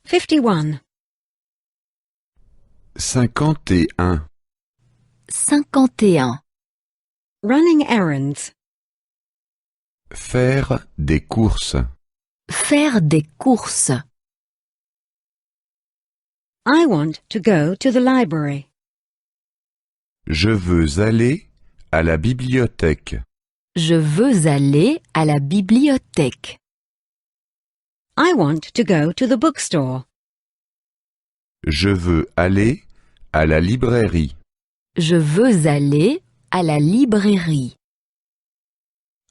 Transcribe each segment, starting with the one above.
51. 51. 51. Running errands. Faire des courses. Faire des courses. I want to go to the library. Je veux aller à la bibliothèque. Je veux aller à la bibliothèque. I want to go to the bookstore. Je veux aller à la librairie. Je veux aller à la librairie.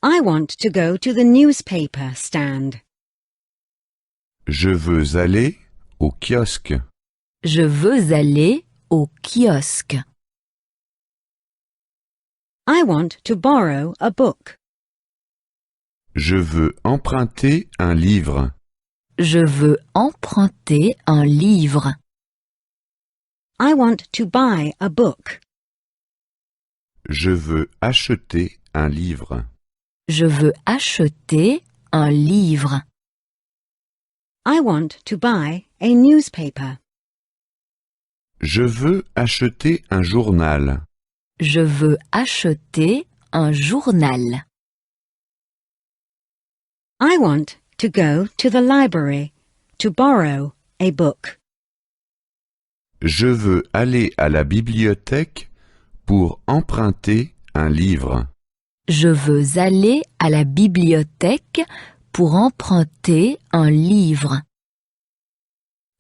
I want to go to the newspaper stand. Je veux aller au kiosque. Je veux aller au kiosque. I want to borrow a book. Je veux emprunter un livre. Je veux emprunter un livre. I want to buy a book. Je veux acheter un livre. Je veux acheter un livre. I want to buy a newspaper. Je veux acheter un journal. Je veux acheter un journal. I want to go to the library to borrow a book. Je veux aller à la bibliothèque pour emprunter un livre. Je veux aller à la bibliothèque pour emprunter un livre.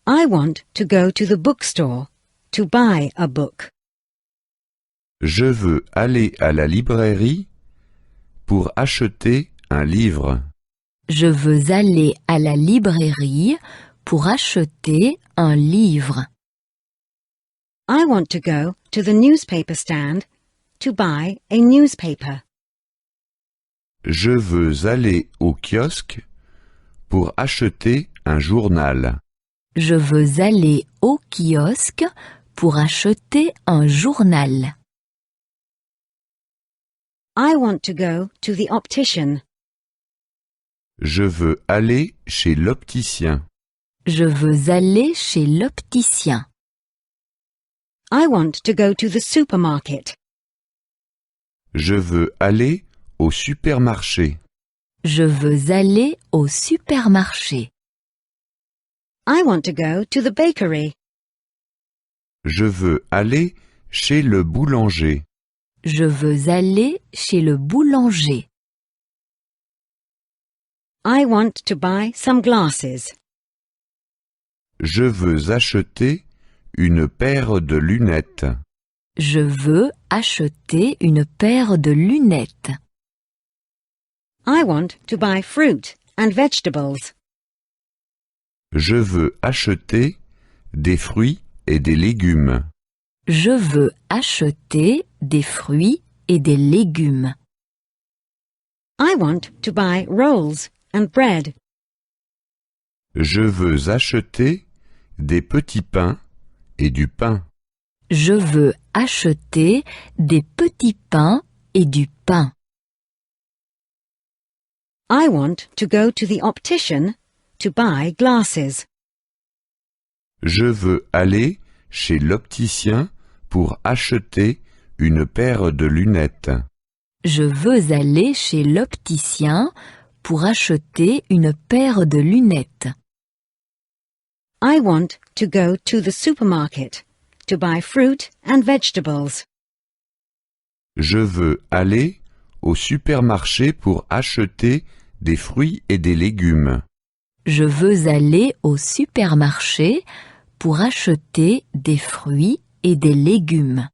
I want to go to the bookstore to buy a book. Je veux aller à la librairie pour acheter un livre. Je veux aller à la librairie pour acheter un livre. I want to go to the newspaper stand to buy a newspaper. Je veux aller au kiosque pour acheter un journal. Je veux aller au kiosque pour acheter un journal. I want to go to the optician. Je veux aller chez l'opticien. Je veux aller chez l'opticien. I want to go to the supermarket. Je veux aller au supermarché. Je veux aller au supermarché. I want to go to the bakery. Je veux aller chez le boulanger. Je veux aller chez le boulanger. I want to buy some glasses. Je veux acheter une paire de lunettes. Je veux acheter une paire de lunettes. I want to buy fruit and vegetables. Je veux acheter des fruits et des légumes. Je veux acheter des fruits et des légumes. I want to buy rolls and bread. Je veux acheter des petits pains et du pain. Je veux acheter des petits pains et du pain. I want to go to the optician to buy glasses. Je veux aller chez l'opticien pour acheter une paire de lunettes. Je veux aller chez l'opticien pour acheter une paire de lunettes. I want to go to the supermarket to buy fruit and vegetables. Je veux aller au supermarché pour acheter des fruits et des légumes. Je veux aller au supermarché pour acheter des fruits et des légumes.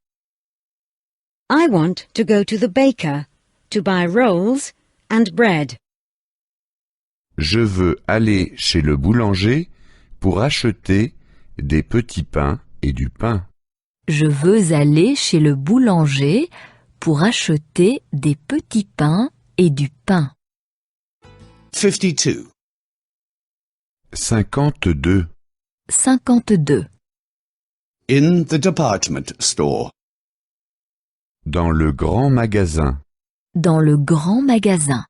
I want to go to the baker to buy rolls and bread. Je veux aller chez le boulanger pour acheter des petits pains et du pain. Je veux aller chez le boulanger pour acheter des petits pains et du pain. 52. 52. 52. In the department store. Dans le grand magasin. Dans le grand magasin.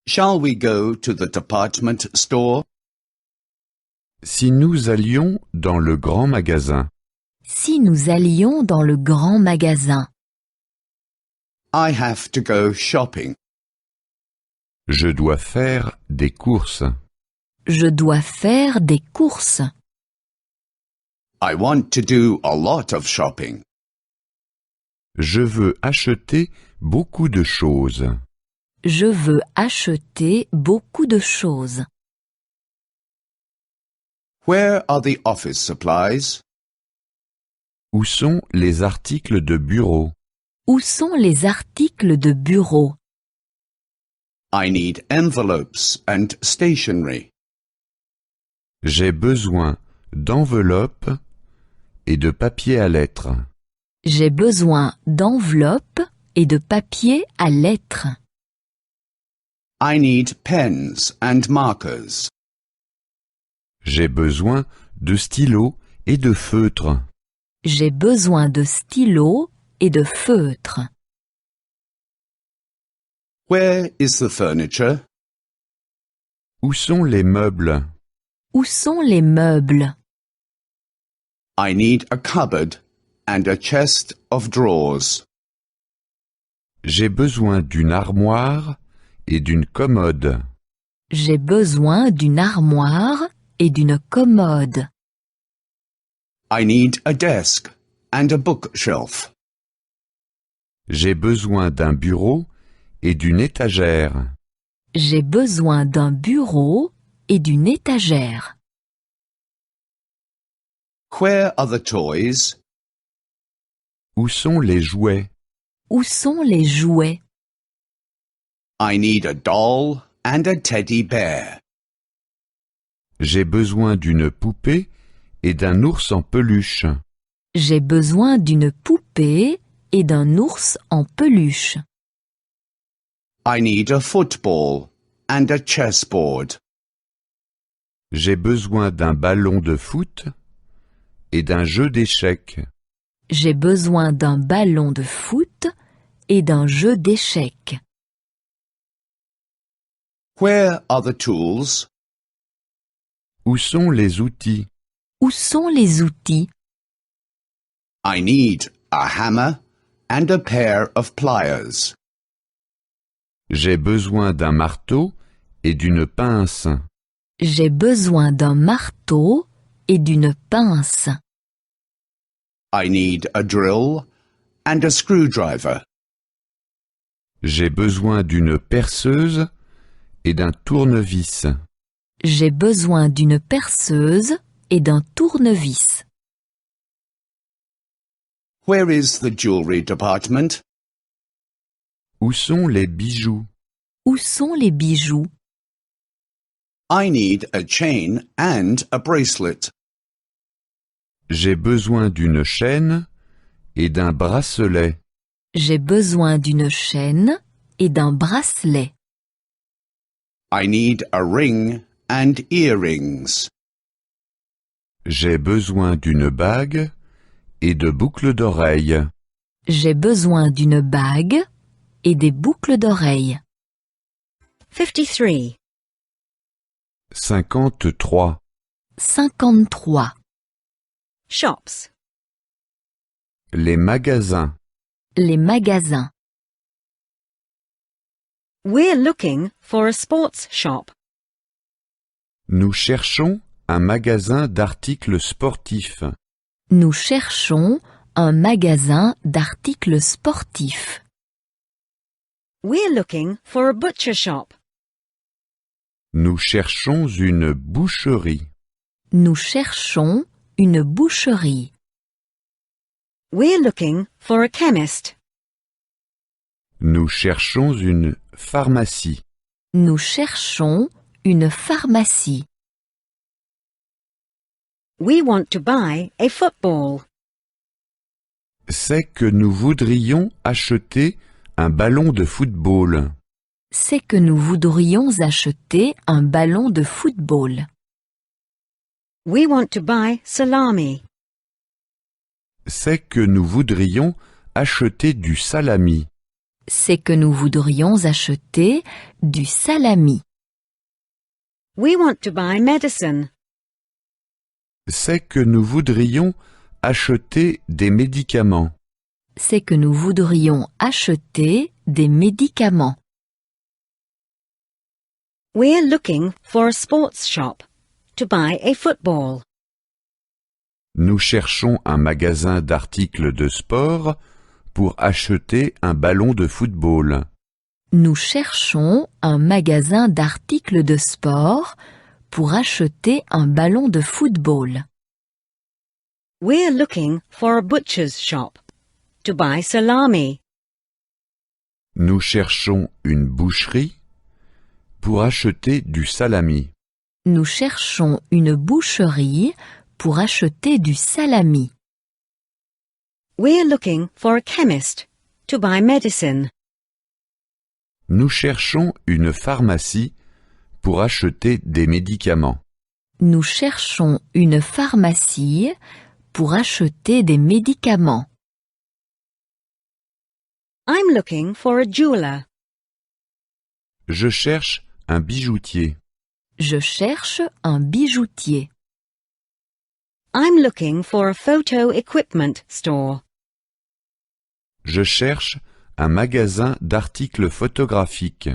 Shall we go to the department store? Si nous allions dans le grand magasin, Si nous allions dans le grand magasin, I have to go shopping. je dois faire des courses. je dois faire des courses. I want to do a lot of shopping. Je veux acheter beaucoup de choses. Je veux acheter beaucoup de choses. Where are the office supplies? Où sont les articles de bureau? Où sont les articles de bureau? I need envelopes and stationery. J'ai besoin d'enveloppes et de papier à lettres. J'ai besoin d'enveloppes et de papier à lettres. I need pens and markers. J'ai besoin de stylos et de feutres. J'ai besoin de stylos et de feutres. Where is the furniture? Où sont les meubles? Où sont les meubles? I need a cupboard and a chest of drawers. J'ai besoin d'une armoire et d'une commode. J'ai besoin d'une armoire et d'une commode. I need a desk and a bookshelf. J'ai besoin d'un bureau et d'une étagère. J'ai besoin d'un bureau et d'une étagère. Where are the toys? Où sont les jouets? Où sont les jouets? I need a doll and a teddy bear. J'ai besoin d'une poupée et d'un ours en peluche. J'ai besoin d'une poupée et d'un ours en peluche. I need a football and a chessboard. J'ai besoin d'un ballon de foot et d'un jeu d'échecs. J'ai besoin d'un ballon de foot et d'un jeu d'échecs. Where are the tools? Où sont les outils? Où sont les outils? I need a hammer and a pair of pliers. J'ai besoin d'un marteau et d'une pince. J'ai besoin d'un marteau et d'une pince. I need a drill and a screwdriver. J'ai besoin d'une perceuse et d'un tournevis. J'ai besoin d'une perceuse et d'un tournevis. Where is the jewelry department? Où sont les bijoux? Où sont les bijoux? I need a chain and a bracelet. J'ai besoin d'une chaîne et d'un bracelet. J'ai besoin d'une chaîne et d'un bracelet. I need a ring and earrings. J'ai besoin d'une bague et de boucles d'oreilles. J'ai besoin d'une bague et des boucles d'oreilles. 53. 53. 53. Shops. Les magasins. Les magasins. We're looking for a sports shop. Nous cherchons un magasin d'articles sportifs. Nous cherchons un magasin d'articles sportifs. We're looking for a butcher shop. Nous cherchons une boucherie. Nous cherchons une boucherie. We're looking for a chemist. Nous cherchons une pharmacie. Nous cherchons une pharmacie. We want to buy a football. C'est que nous voudrions acheter un ballon de football. C'est que nous voudrions acheter un ballon de football. We want to buy salami. C'est que nous voudrions acheter du salami. C'est que nous voudrions acheter du salami. We want to buy medicine. C'est que nous voudrions acheter des médicaments. C'est que nous voudrions acheter des médicaments. We're looking for a sports shop to buy a football. Nous cherchons un magasin d'articles de sport pour acheter un ballon de football. Nous cherchons un magasin d'articles de sport pour acheter un ballon de football. We're looking for a butcher's shop to buy salami. Nous cherchons une boucherie pour acheter du salami. Nous cherchons une boucherie pour acheter du salami. We're looking for a chemist to buy medicine. Nous cherchons une pharmacie pour acheter des médicaments. Nous cherchons une pharmacie pour acheter des médicaments. I'm looking for a jeweler. Je cherche un bijoutier. Je cherche un bijoutier. I'm looking for a photo equipment store. Je cherche un magasin d'articles photographiques.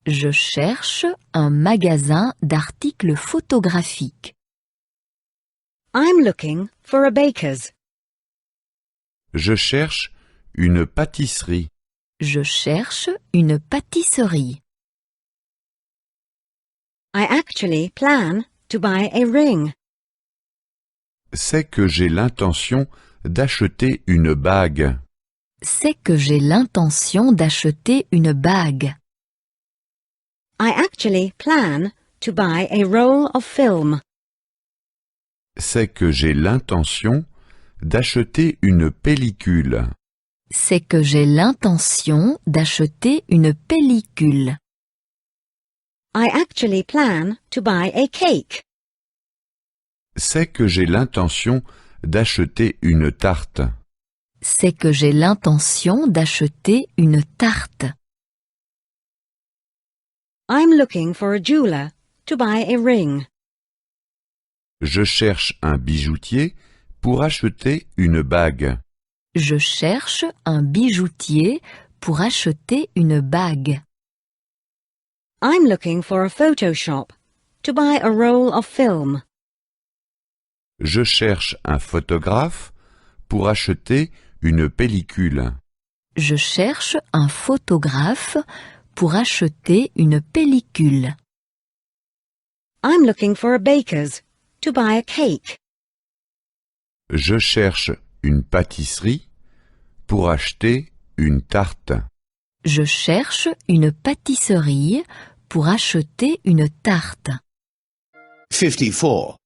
Je cherche un magasin d'articles photographiques. I'm looking for a baker's. Je cherche une pâtisserie. Je cherche une pâtisserie. I actually plan to buy a ring. C'est que j'ai l'intention d'acheter une bague. C'est que j'ai l'intention d'acheter une bague. I actually plan to buy a roll of film. C'est que j'ai l'intention d'acheter une pellicule. C'est que j'ai l'intention d'acheter une pellicule. I actually plan to buy a cake. C'est que j'ai l'intention d'acheter une tarte. C'est que j'ai l'intention d'acheter une tarte. I'm looking for a jeweler to buy a ring. Je cherche un bijoutier pour acheter une bague. Je cherche un bijoutier pour acheter une bague. I'm looking for a photo shop to buy a roll of film. Je cherche un photographe pour acheter une pellicule. Je cherche un photographe pour acheter une pellicule. I'm looking for a baker's to buy a cake. Je cherche une pâtisserie pour acheter une tarte. Je cherche une pâtisserie pour acheter une tarte. 54.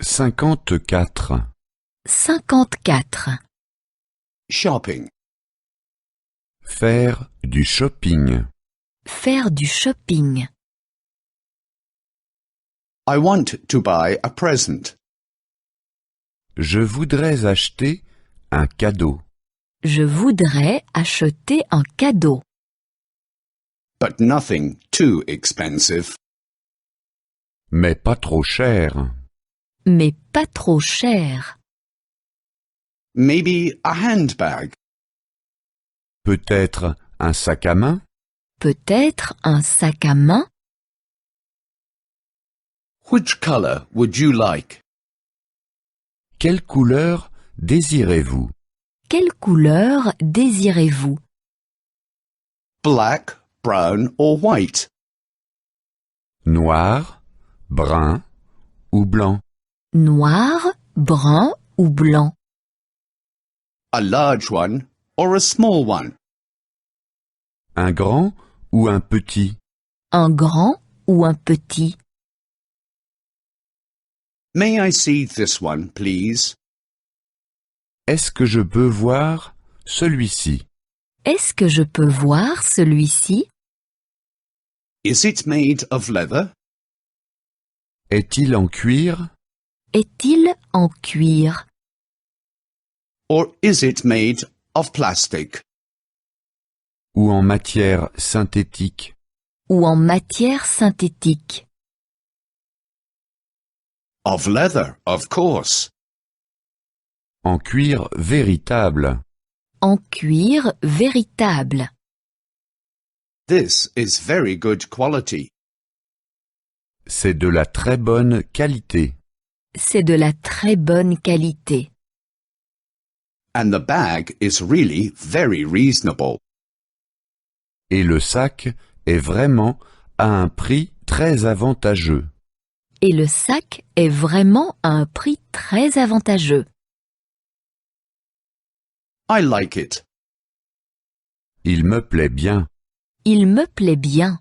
54. 54. Shopping. Faire du shopping. Faire du shopping. I want to buy a present. Je voudrais acheter un cadeau. Je voudrais acheter un cadeau. But nothing too expensive. Mais pas trop cher. Mais pas trop cher. Maybe a handbag. Peut-être un sac à main. Peut-être un sac à main. Which color would you like? Quelle couleur désirez-vous? Quelle couleur désirez-vous? Black, brown or white? Noir, brun ou blanc? Noir, brun ou blanc? A large one or a small one? Un grand ou un petit? Un grand ou un petit? May I see this one, please? Est-ce que je peux voir celui-ci? Est-ce que je peux voir celui-ci? Is it made of leather? Est-il en cuir? Est-il en cuir? Or is it made of plastic? Ou en matière synthétique? Ou en matière synthétique? Of leather, of course. En cuir véritable. En cuir véritable. This is very good quality. C'est de la très bonne qualité. C'est de la très bonne qualité. And the bag is really very reasonable. Et le sac est vraiment à un prix très avantageux. Et le sac est vraiment à un prix très avantageux. I like it. Il me plaît bien. Il me plaît bien.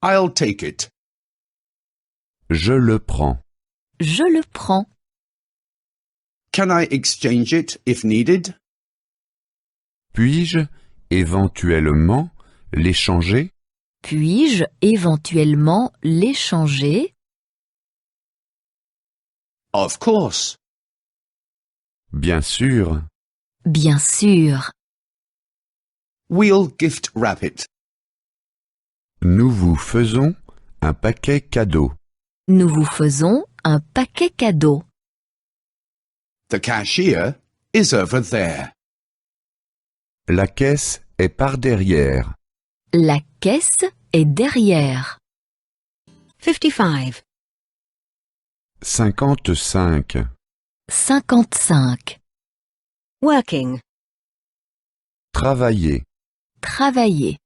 I'll take it. Je le prends. Je le prends. Can I exchange it if needed? Puis-je éventuellement l'échanger? Puis-je éventuellement l'échanger? Of course. Bien sûr. Bien sûr. We'll gift wrap it. Nous vous faisons un paquet cadeau. Nous vous faisons un paquet cadeau. The cashier is over there. La caisse est par derrière. La caisse est derrière. 55. 55. 55. Working. Travailler. Travailler.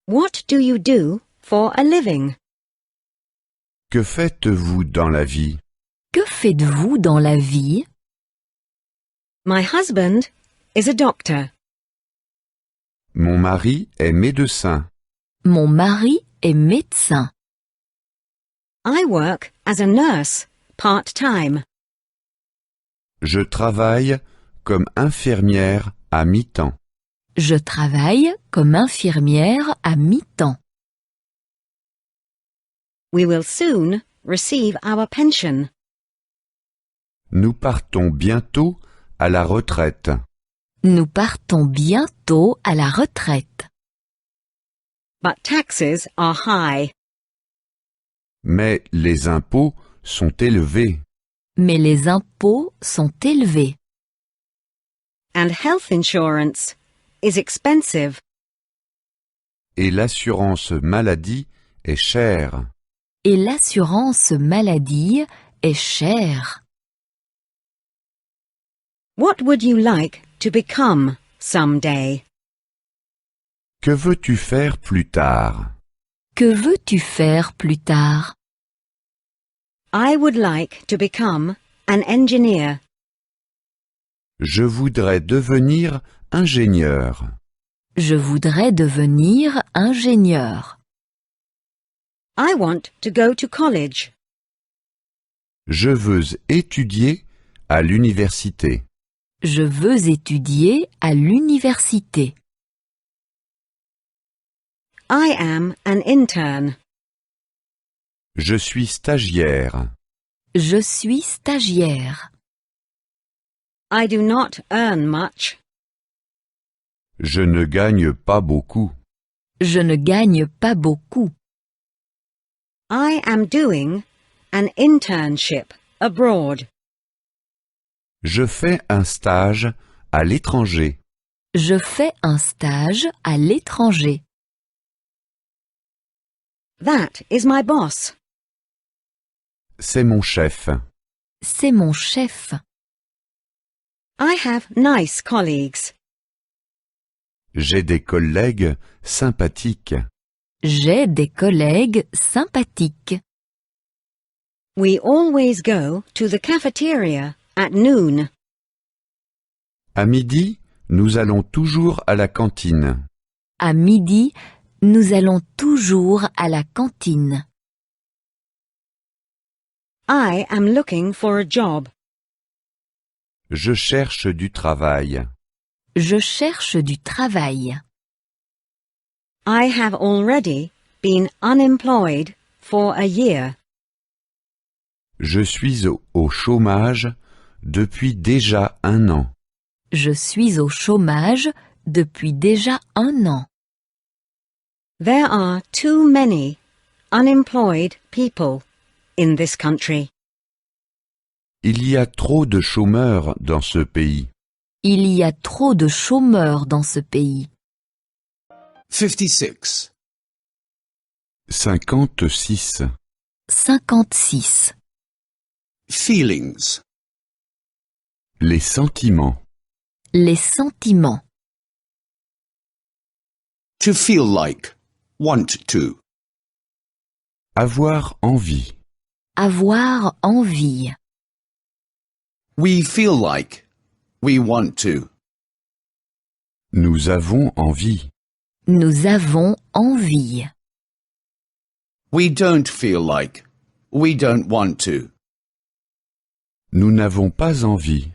What do you do for a living? Que faites-vous dans la vie? Que faites-vous dans la vie? My husband is a doctor. Mon mari est médecin. Mon mari est médecin. I work as a nurse, part-time. Je travaille comme infirmière à mi-temps. Je travaille comme infirmière à mi-temps. We will soon receive our pension. Nous partons bientôt à la retraite. Nous partons bientôt à la retraite. But taxes are high. Mais les impôts sont élevés. Mais les impôts sont élevés. And health insurance is expensive. Et l'assurance maladie est chère. Et l'assurance maladie est chère. What would you like to become someday? Que veux-tu faire plus tard? Que veux-tu faire plus tard? I would like to become an engineer. Je voudrais devenir ingénieur. Je voudrais devenir ingénieur. I want to go to college. Je veux étudier à l'université. Je veux étudier à l'université. I am an intern. Je suis stagiaire. Je suis stagiaire. I do not earn much. Je ne gagne pas beaucoup. Je ne gagne pas beaucoup. I am doing an internship abroad. Je fais un stage à l'étranger. Je fais un stage à l'étranger. That is my boss. C'est mon chef. C'est mon chef. I have nice colleagues. J'ai des collègues sympathiques. J'ai des collègues sympathiques. We always go to the cafeteria at noon. À midi, nous allons toujours à la cantine. À midi, nous allons toujours à la cantine. I am looking for a job. Je cherche du travail. Je cherche du travail. I have already been unemployed for a year. Je suis au chômage depuis déjà 1 an. Je suis au chômage depuis déjà 1 an. There are too many unemployed people in this country. Il y a trop de chômeurs dans ce pays. Il y a trop de chômeurs dans ce pays. 56. 56. 56. Feelings. Les sentiments. Les sentiments. To feel like. Want to. Avoir envie. Avoir envie. We feel like. We want to. Nous avons envie. Nous avons envie. We don't feel like. We don't want to. Nous n'avons pas envie.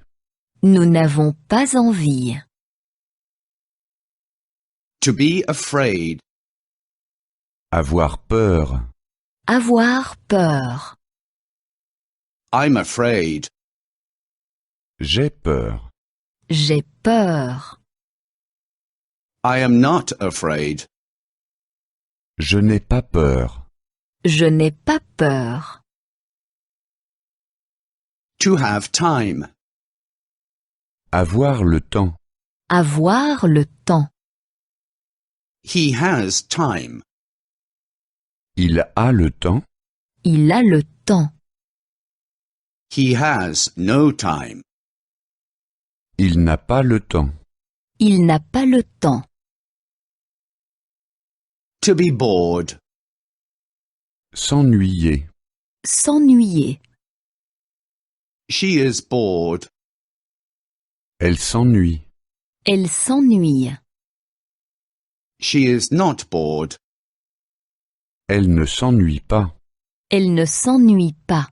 Nous n'avons pas envie. To be afraid. Avoir peur. Avoir peur. I'm afraid. J'ai peur. J'ai peur. I am not afraid. Je n'ai pas peur. Je n'ai pas peur. To have time. Avoir le temps. Avoir le temps. He has time. Il a le temps. Il a le temps. He has no time. Il n'a pas le temps. Il n'a pas le temps. To be bored. S'ennuyer. S'ennuyer. She is bored. Elle s'ennuie. Elle s'ennuie. She is not bored. Elle ne s'ennuie pas. Elle ne s'ennuie pas.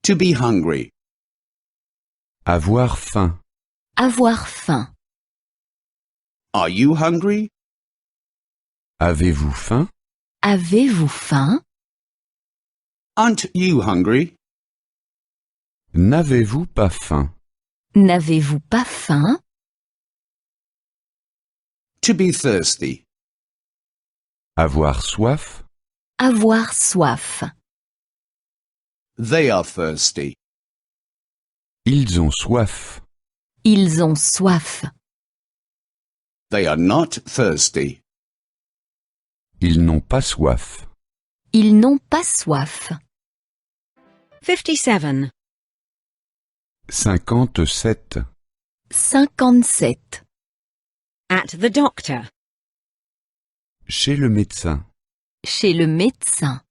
To be hungry. Avoir faim. Avoir faim. Are you hungry? Avez-vous faim? Avez-vous faim? Aren't you hungry? N'avez-vous pas faim? N'avez-vous pas faim? To be thirsty. Avoir soif. Avoir soif. They are thirsty. Ils ont soif. Ils ont soif. They are not thirsty. Ils n'ont pas soif. Ils n'ont pas soif. 57. 57. 57. At the doctor. Chez le médecin. Chez le médecin.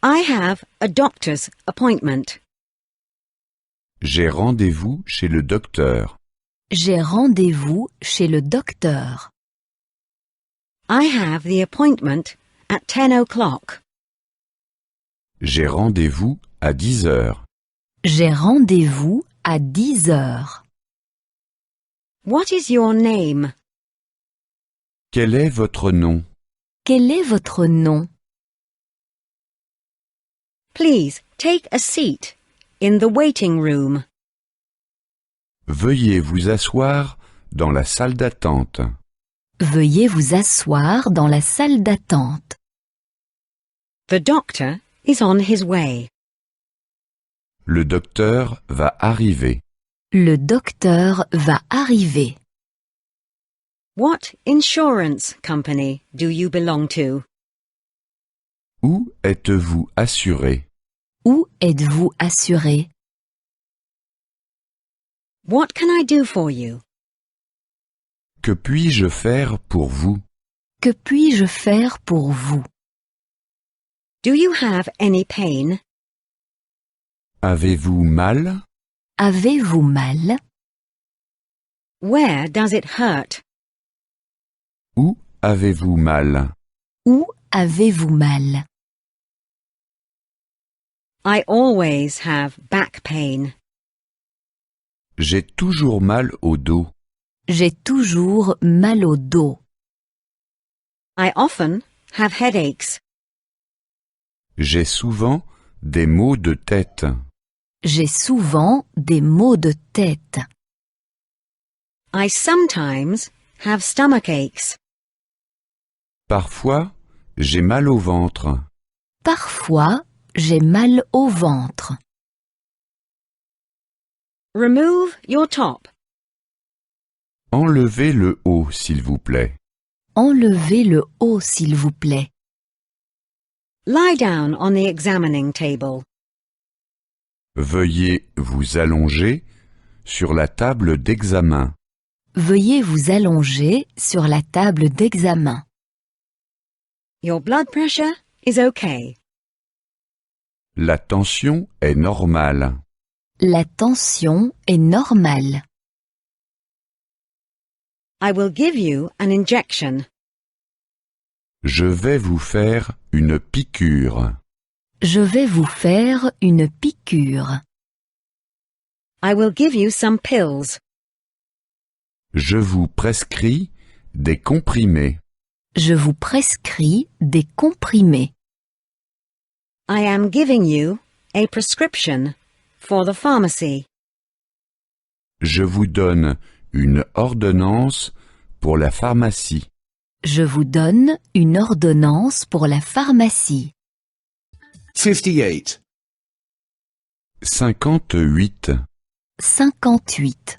I have a doctor's appointment. J'ai rendez-vous chez le docteur. J'ai rendez-vous chez le docteur. I have the appointment at 10 o'clock. J'ai rendez-vous à 10 heures. J'ai rendez-vous à 10 heures. What is your name? Quel est votre nom? Quel est votre nom? Please take a seat in the waiting room. Veuillez vous asseoir dans la salle d'attente. Veuillez vous asseoir dans la salle d'attente. The doctor is on his way. Le docteur va arriver. Le docteur va arriver. What insurance company do you belong to? Où êtes-vous assuré? Où êtes-vous assuré? What can I do for you? Que puis-je faire pour vous? Que puis-je faire pour vous? Do you have any pain? Avez-vous mal? Avez-vous mal? Where does it hurt? Où avez-vous mal? Où avez-vous mal? I always have back pain. J'ai toujours mal au dos. J'ai toujours mal au dos. I often have headaches. J'ai souvent des maux de tête. J'ai souvent des maux de tête. I sometimes have stomach aches. Parfois, j'ai mal au ventre. Parfois, j'ai mal au ventre. Remove your top. Enlevez le haut, s'il vous plaît. Enlevez le haut, s'il vous plaît. Lie down on the examining table. Veuillez vous allonger sur la table d'examen. Veuillez vous allonger sur la table d'examen. Your blood pressure is okay. La tension est normale. La tension est normale. I will give you an injection. Je vais vous faire une piqûre. Je vais vous faire une piqûre. I will give you some pills. Je vous prescris des comprimés. Je vous prescris des comprimés. I am giving you a prescription for the pharmacy. Je vous donne une ordonnance pour la pharmacie. Je vous donne une ordonnance pour la pharmacie. 58. 58. 58.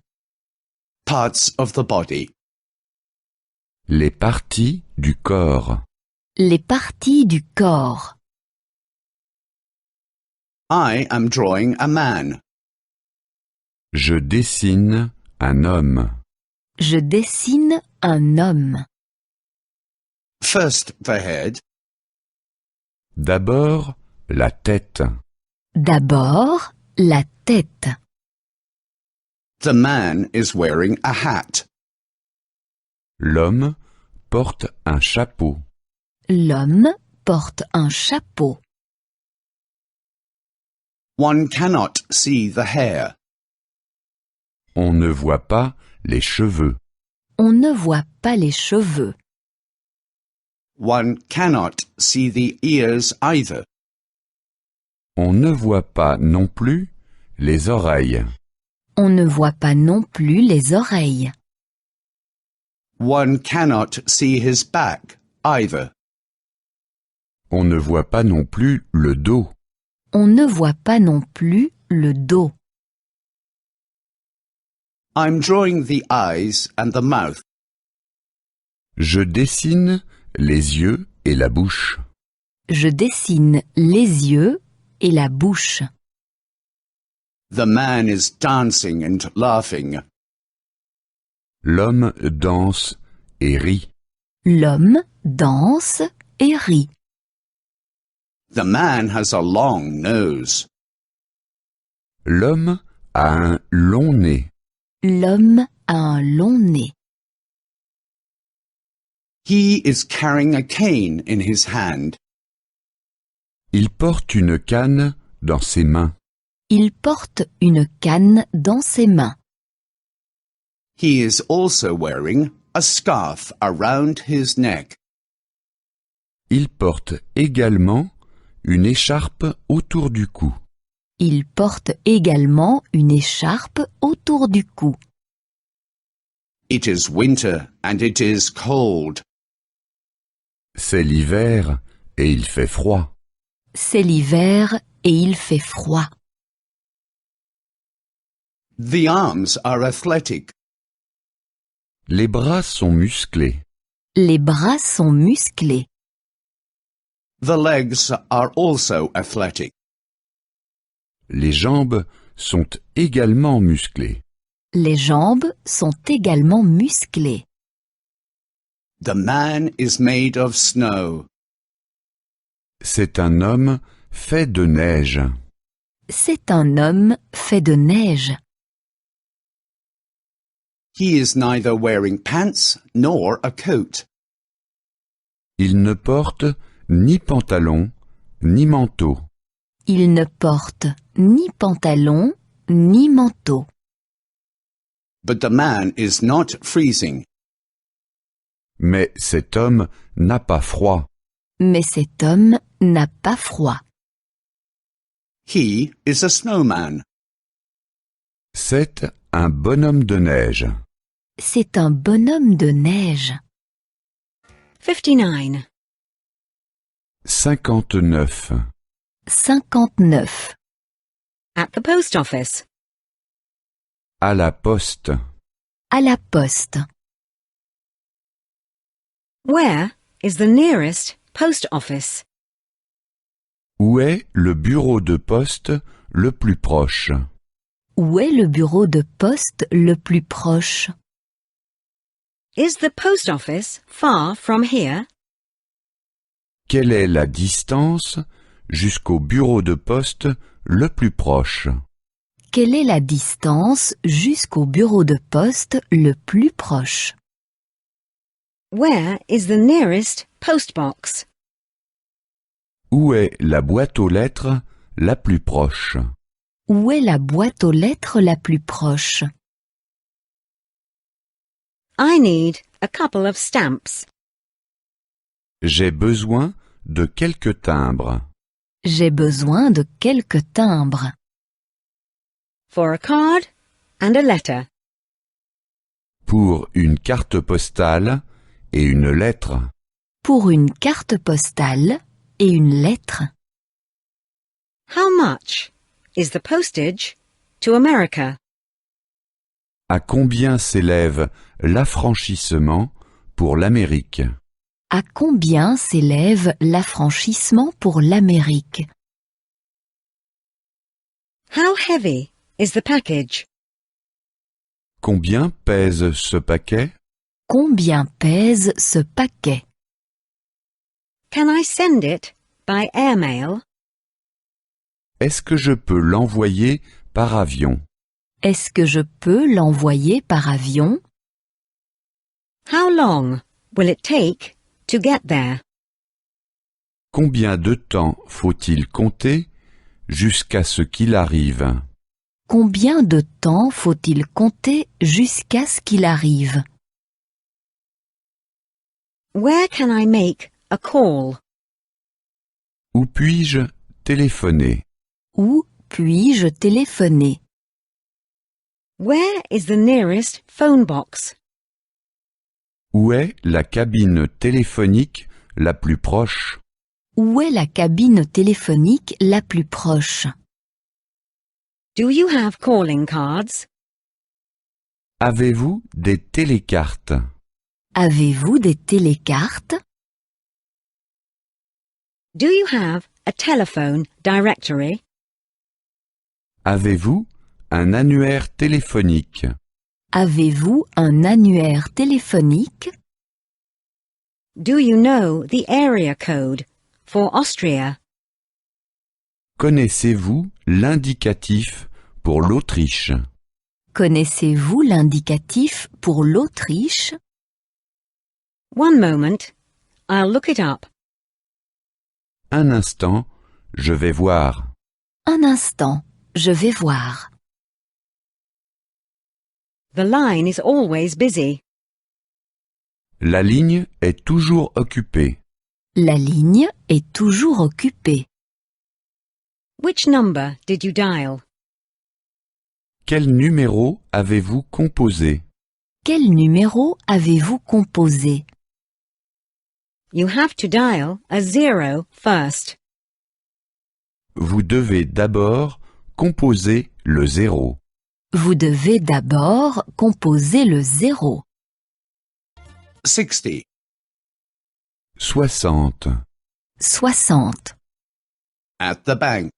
Parts of the body. Les parties du corps. Les parties du corps. I am drawing a man. Je dessine un homme. Je dessine un homme. First the head, D'abord, la tête. D'abord, la tête. the man is wearing a hat. L'homme porte un chapeau. L'homme porte un chapeau. One cannot see the hair. On ne voit pas les cheveux. On ne voit pas les cheveux. One cannot see the ears either. On ne voit pas non plus les oreilles. On ne voit pas non plus les oreilles. One cannot see his back either. On ne voit pas non plus le dos. On ne voit pas non plus le dos. I'm drawing the eyes and the mouth. Je dessine les yeux et la bouche. Je dessine les yeux et la bouche. The man is dancing and laughing. L'homme danse et rit. L'homme danse et rit. The man has a long nose. L'homme a un long nez. L'homme a un long nez. He is carrying a cane in his hand. Il porte une canne dans ses mains. Il porte une canne dans ses mains. He is also wearing a scarf around his neck. Il porte également une écharpe autour du cou. Il porte également une écharpe autour du cou. It is winter and it is cold. C'est l'hiver et il fait froid. C'est l'hiver et il fait froid. The arms are athletic. Les bras sont musclés. Les bras sont musclés. The legs are also athletic. Les jambes sont également musclées. Les jambes sont également musclées. The man is made of snow. C'est un homme fait de neige. C'est un homme fait de neige. He is neither wearing pants nor a coat. Il ne porte ni pantalon ni manteau. Il ne porte ni pantalon ni manteau. But the man is not freezing. Mais cet homme n'a pas froid. Mais cet homme n'a pas froid. He is a snowman. C'est un bonhomme de neige. C'est un bonhomme de neige. 59. 59. 59. At the post office. À la poste. À la poste. Where is the nearest post office? Où est le bureau de poste le plus proche? Où est le bureau de poste le plus proche? Is the post office far from here? Quelle est la distance jusqu'au bureau de poste le plus proche? Quelle est la distance jusqu'au bureau de poste le plus proche? Where is the nearest post box? Où est la boîte aux lettres la plus proche? Où est la boîte aux lettres la plus proche? I need a couple of stamps. J'ai besoin de quelques timbres. J'ai besoin de quelques timbres. For a card and a letter. Pour une carte postale et une lettre. Pour une carte postale et une lettre. How much is the postage to America? À combien s'élève l'affranchissement pour l'Amérique? À combien s'élève l'affranchissement pour l'Amérique? How heavy is the package? Combien pèse ce paquet? Combien pèse ce paquet? Can I send it by airmail? Est-ce que je peux l'envoyer par avion? Est-ce que je peux l'envoyer par avion? How long will it take to get there? Combien de temps faut-il compter jusqu'à ce qu'il arrive? Combien de temps faut-il compter jusqu'à ce qu'il arrive? Where can I make a call? Où puis-je téléphoner? Où puis-je téléphoner? Where is the nearest phone box? Où est la cabine téléphonique la plus proche? Où est la cabine téléphonique la plus proche? Do you have calling cards? Avez-vous des télécartes? Avez-vous des télécartes? Do you have a telephone directory? Avez-vous un annuaire téléphonique? Avez-vous un annuaire téléphonique? Do you know the area code for Austria? Connaissez-vous l'indicatif pour l'Autriche? Connaissez-vous l'indicatif pour l'Autriche? One moment, I'll look it up. Un instant, je vais voir. Un instant, je vais voir. The line is always busy. La ligne est toujours occupée. La ligne est toujours occupée. Which number did you dial? Quel numéro avez-vous composé? Quel numéro avez-vous composé? You have to dial a 0 first. Vous devez d'abord composer le 0. Vous devez d'abord composer le 0. 60. 60. 60. At the bank.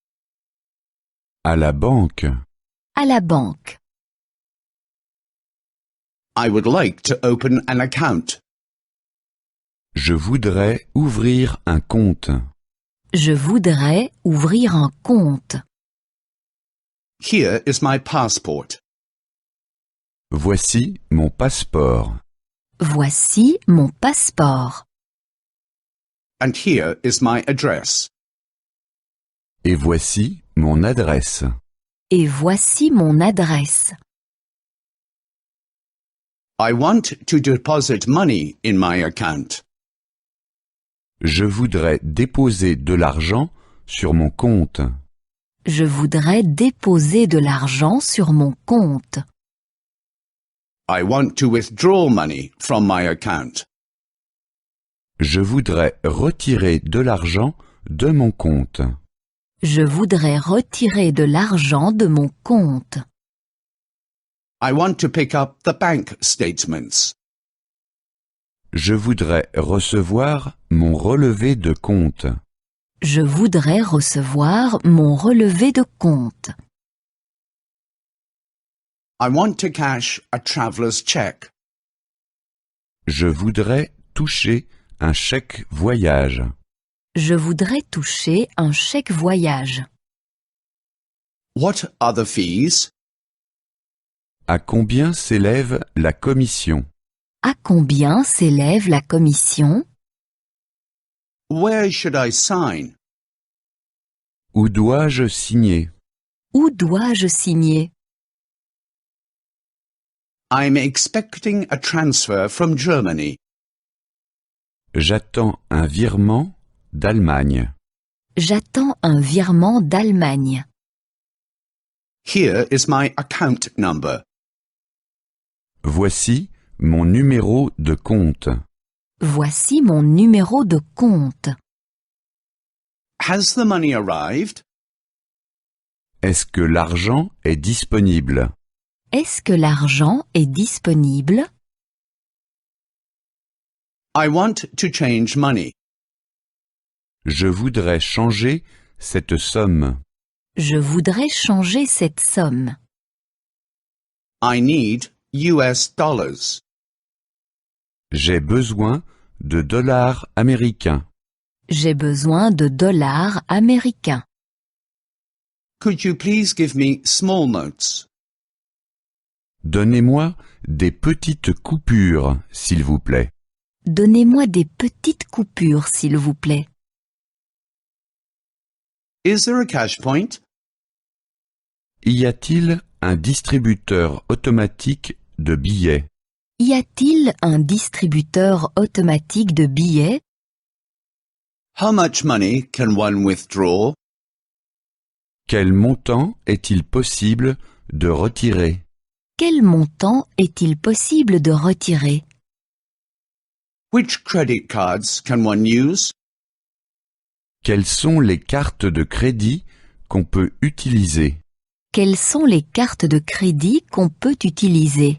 À la banque. À la banque. I would like to open an account. Je voudrais ouvrir un compte. Je voudrais ouvrir un compte. Here is my passport. Voici mon passeport. Voici mon passeport. And here is my address. Et voici mon adresse. Et voici mon adresse. I want to deposit money in my account. Je voudrais déposer de l'argent sur mon compte. Je voudrais déposer de l'argent sur mon compte. I want to withdraw money from my account. Je voudrais retirer de l'argent de mon compte. Je voudrais retirer de l'argent de mon compte. I want to pick up the bank statements. Je voudrais recevoir mon relevé de compte. Je voudrais recevoir mon relevé de compte. I want to cash a traveller's check. Je voudrais toucher un chèque voyage. Je voudrais toucher un chèque voyage. What are the fees? À combien s'élève la commission? À combien s'élève la commission? Where should I sign? Où dois-je signer? Où dois-je signer? I'm expecting a transfer from Germany. J'attends un virement d'Allemagne. J'attends un virement d'Allemagne. Here is my account number. Voici mon numéro de compte. Voici mon numéro de compte. Has the money arrived? Est-ce que l'argent est disponible? Est-ce que l'argent est disponible? I want to change money. Je voudrais changer cette somme. Je voudrais changer cette somme. I need US dollars. J'ai besoin de dollars américains. J'ai besoin de dollars américains. Could you please give me small notes? Donnez-moi des petites coupures, s'il vous plaît. Donnez-moi des petites coupures, s'il vous plaît. Is there a cash point? Y a-t-il un distributeur automatique de billets? Y a-t-il un distributeur automatique de billets? How much money can one withdraw? Quel montant est-il possible de retirer? Quel montant est-il possible de retirer? Which credit cards can one use? Quelles sont les cartes de crédit qu'on peut utiliser? Quelles sont les cartes de crédit qu'on peut utiliser?